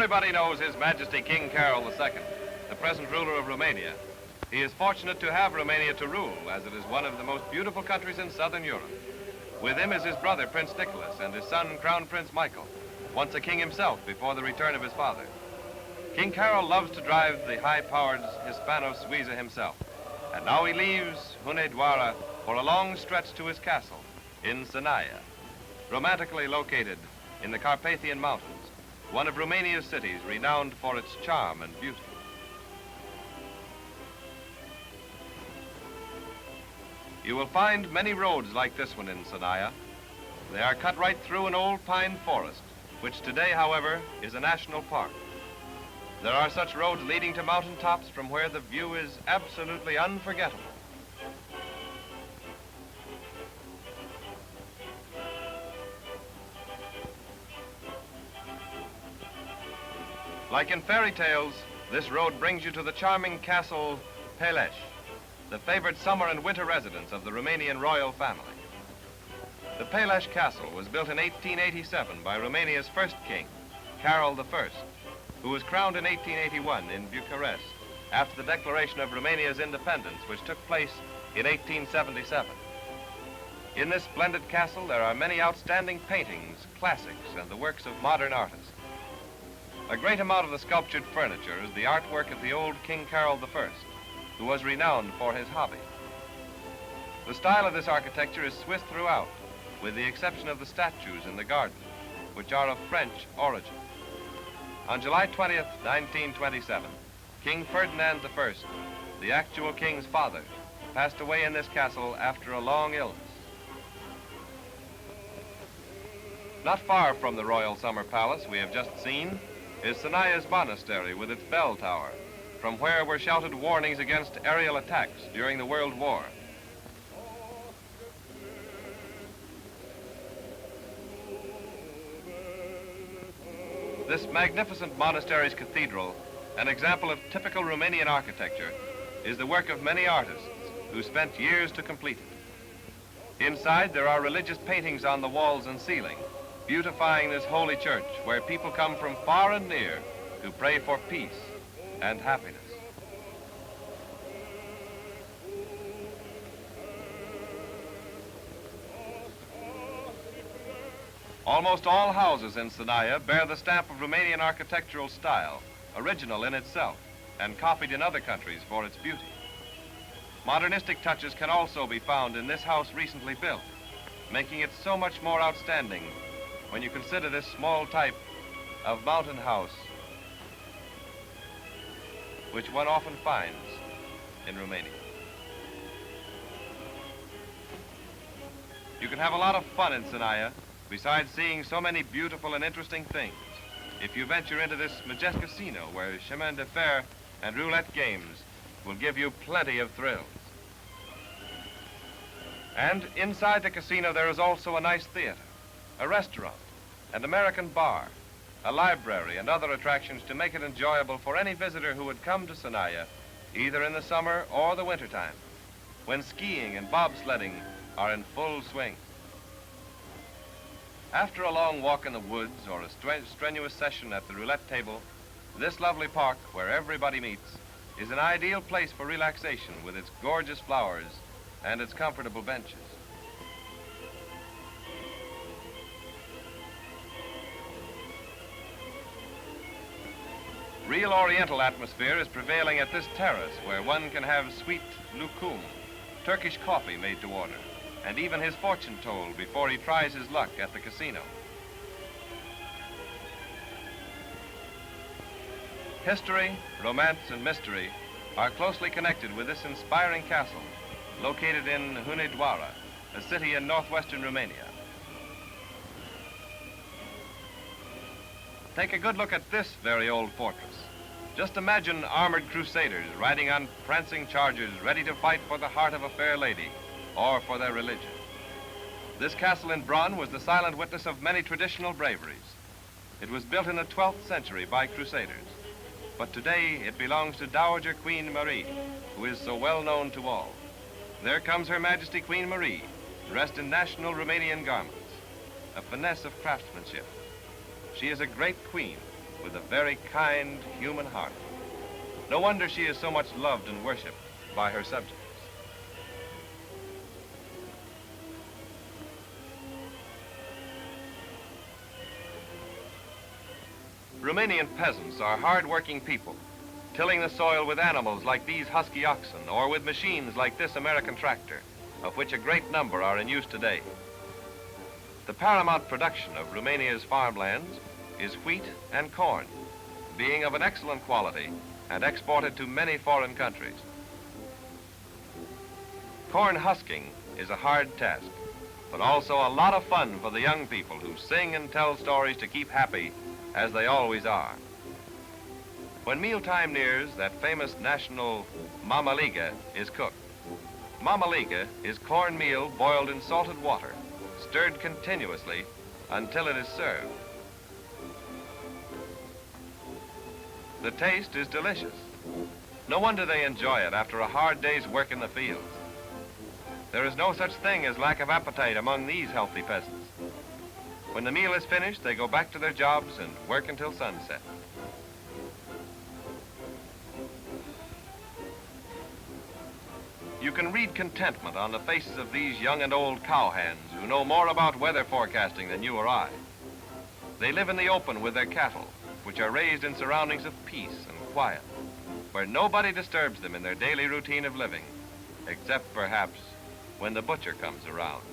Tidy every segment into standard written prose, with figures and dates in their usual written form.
Everybody knows His Majesty King Carol II, the present ruler of Romania. He is fortunate to have Romania to rule, as it is one of the most beautiful countries in southern Europe. With him is his brother, Prince Nicholas, and his son, Crown Prince Michael, once a king himself before the return of his father. King Carol loves to drive the high-powered Hispano-Suiza himself, and now he leaves Hunedoara for a long stretch to his castle in Sinaia, romantically located in the Carpathian Mountains, one of Romania's cities renowned for its charm and beauty. You will find many roads like this one in Sinaia. They are cut right through an old pine forest, which today, however, is a national park. There are such roads leading to mountaintops from where the view is absolutely unforgettable. Like in fairy tales, this road brings you to the charming castle Peleș, the favored summer and winter residence of the Romanian royal family. The Peleș Castle was built in 1887 by Romania's first king, Carol I, who was crowned in 1881 in Bucharest after the declaration of Romania's independence, which took place in 1877. In this splendid castle, there are many outstanding paintings, classics, and the works of modern artists. A great amount of the sculptured furniture is the artwork of the old King Carol I, who was renowned for his hobby. The style of this architecture is Swiss throughout, with the exception of the statues in the garden, which are of French origin. On July 20th, 1927, King Ferdinand I, the actual king's father, passed away in this castle after a long illness. Not far from the royal summer palace we have just seen is Sinaia's monastery with its bell tower, from where were shouted warnings against aerial attacks during the World War. This magnificent monastery's cathedral, an example of typical Romanian architecture, is the work of many artists who spent years to complete it. Inside, there are religious paintings on the walls and ceiling, beautifying this holy church where people come from far and near to pray for peace and happiness. Almost all houses in Sinaia bear the stamp of Romanian architectural style, original in itself, and copied in other countries for its beauty. Modernistic touches can also be found in this house recently built, making it so much more outstanding when you consider this small type of mountain house, which one often finds in Romania. You can have a lot of fun in Sinaia, besides seeing so many beautiful and interesting things, if you venture into this majestic casino where chemin de fer and roulette games will give you plenty of thrills. And inside the casino there is also a nice theater, a restaurant, an American bar, a library, and other attractions to make it enjoyable for any visitor who would come to Sinaia, either in the summer or the wintertime, when skiing and bobsledding are in full swing. After a long walk in the woods or a strenuous session at the roulette table, this lovely park, where everybody meets, is an ideal place for relaxation with its gorgeous flowers and its comfortable benches. Real Oriental atmosphere is prevailing at this terrace, where one can have sweet lokum, Turkish coffee made to order, and even his fortune told before he tries his luck at the casino. History, romance, and mystery are closely connected with this inspiring castle, located in Hunedoara, a city in northwestern Romania. Take a good look at this very old fortress. Just imagine armored crusaders riding on prancing chargers, ready to fight for the heart of a fair lady or for their religion. This castle in Brunn was the silent witness of many traditional braveries. It was built in the 12th century by crusaders, but today it belongs to Dowager Queen Marie, who is so well known to all. There comes Her Majesty Queen Marie, dressed in national Romanian garments, a finesse of craftsmanship. She is a great queen, with a very kind human heart. No wonder she is so much loved and worshipped by her subjects. Romanian peasants are hard-working people, tilling the soil with animals like these husky oxen or with machines like this American tractor, of which a great number are in use today. The paramount production of Romania's farmlands is wheat and corn, being of an excellent quality and exported to many foreign countries. Corn husking is a hard task, but also a lot of fun for the young people who sing and tell stories to keep happy, as they always are. When mealtime nears, that famous national mamaliga is cooked. Mamaliga is cornmeal boiled in salted water, stirred continuously until it is served. The taste is delicious. No wonder they enjoy it after a hard day's work in the fields. There is no such thing as lack of appetite among these healthy peasants. When the meal is finished, they go back to their jobs and work until sunset. You can read contentment on the faces of these young and old cowhands who know more about weather forecasting than you or I. They live in the open with their cattle, which are raised in surroundings of peace and quiet, where nobody disturbs them in their daily routine of living, except perhaps when the butcher comes around.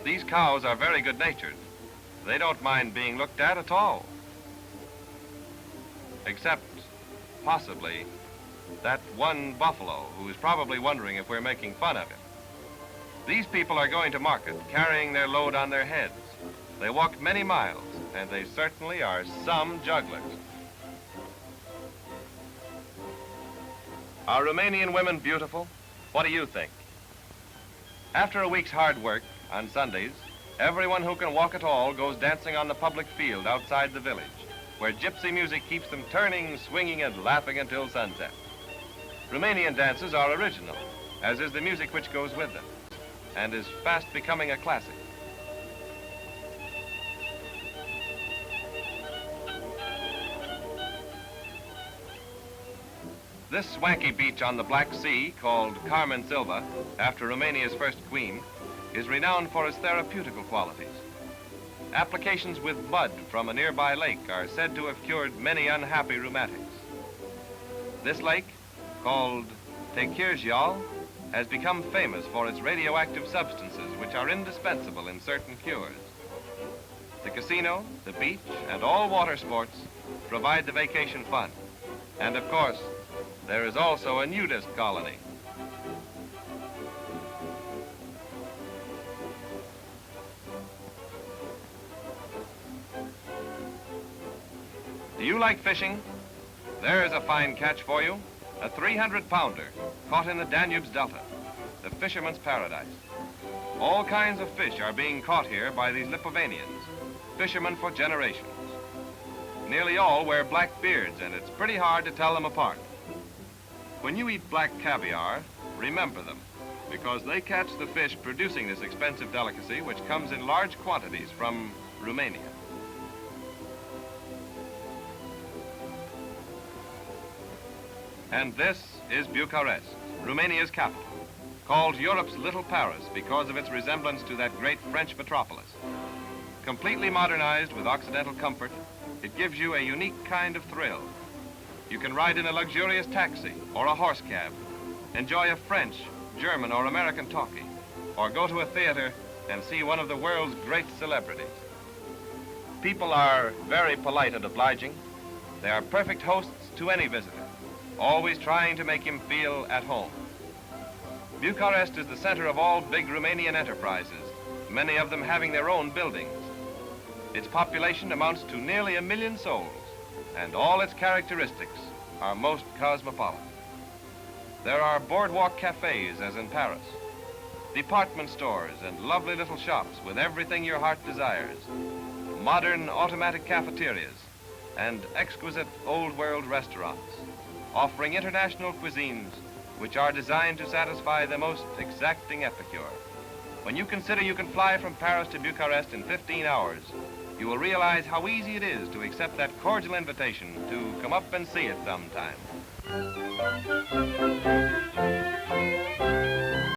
These cows are very good-natured. They don't mind being looked at all. Except, possibly, that one buffalo who is probably wondering if we're making fun of him. These people are going to market, carrying their load on their heads. They walk many miles, and they certainly are some jugglers. Are Romanian women beautiful? What do you think? After a week's hard work, on Sundays, everyone who can walk at all goes dancing on the public field outside the village, where gypsy music keeps them turning, swinging, and laughing until sunset. Romanian dances are original, as is the music which goes with them, and is fast becoming a classic. This swanky beach on the Black Sea, called Carmen Silva, after Romania's first queen, is renowned for its therapeutical qualities. Applications with mud from a nearby lake are said to have cured many unhappy rheumatics. This lake, called Tequirgial, has become famous for its radioactive substances which are indispensable in certain cures. The casino, the beach, and all water sports provide the vacation fun. And of course, there is also a nudist colony. Do you like fishing? There's a fine catch for you. A 300-pounder caught in the Danube's delta, the fisherman's paradise. All kinds of fish are being caught here by these Lipovanians, fishermen for generations. Nearly all wear black beards, and it's pretty hard to tell them apart. When you eat black caviar, remember them, because they catch the fish producing this expensive delicacy, which comes in large quantities from Romania. And this is Bucharest, Romania's capital, called Europe's Little Paris because of its resemblance to that great French metropolis. Completely modernized with Occidental comfort, it gives you a unique kind of thrill. You can ride in a luxurious taxi or a horse cab, enjoy a French, German, or American talkie, or go to a theater and see one of the world's great celebrities. People are very polite and obliging. They are perfect hosts to any visitor, always trying to make him feel at home. Bucharest is the center of all big Romanian enterprises, many of them having their own buildings. Its population amounts to nearly 1 million souls, and all its characteristics are most cosmopolitan. There are boardwalk cafes, as in Paris, department stores and lovely little shops with everything your heart desires, modern automatic cafeterias, and exquisite old-world restaurants, offering international cuisines which are designed to satisfy the most exacting epicure. When you consider you can fly from Paris to Bucharest in 15 hours, you will realize how easy it is to accept that cordial invitation to come up and see it sometime.